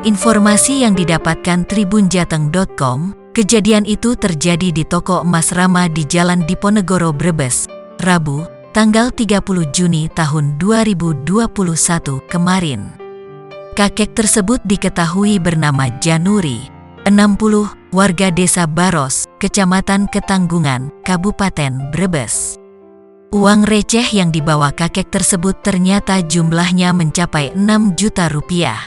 informasi yang didapatkan tribunjateng.com, kejadian itu terjadi di toko emas Rama di Jalan Diponegoro, Brebes, Rabu, tanggal 30 Juni tahun 2021 kemarin. Kakek tersebut diketahui bernama Januri, 60, warga desa Baros, Kecamatan Ketanggungan, Kabupaten Brebes. Uang receh yang dibawa kakek tersebut ternyata jumlahnya mencapai 6 juta rupiah.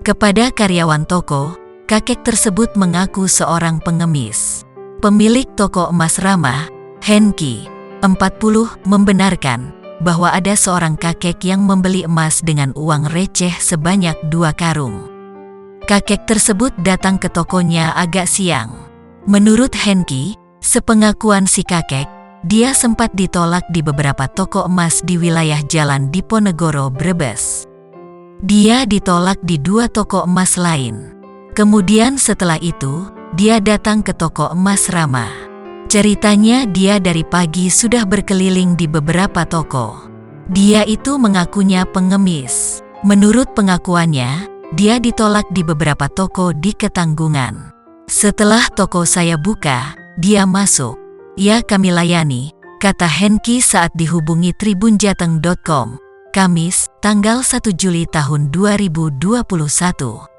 Kepada karyawan toko, kakek tersebut mengaku seorang pengemis. Pemilik toko emas Rama, Henki, 40, membenarkan bahwa ada seorang kakek yang membeli emas dengan uang receh sebanyak 2 karung. Kakek tersebut datang ke tokonya agak siang. Menurut Henki, sepengakuan si kakek, dia sempat ditolak di beberapa toko emas di wilayah Jalan Diponegoro, Brebes. Dia ditolak di 2 toko emas lain. Kemudian setelah itu, dia datang ke toko emas Rama. Ceritanya dia dari pagi sudah berkeliling di beberapa toko. Dia itu mengakunya pengemis. Menurut pengakuannya, dia ditolak di beberapa toko di Ketanggungan. Setelah toko saya buka, dia masuk. Ya, kami layani, kata Henki saat dihubungi tribunjateng.com, Kamis, tanggal 1 Juli tahun 2021.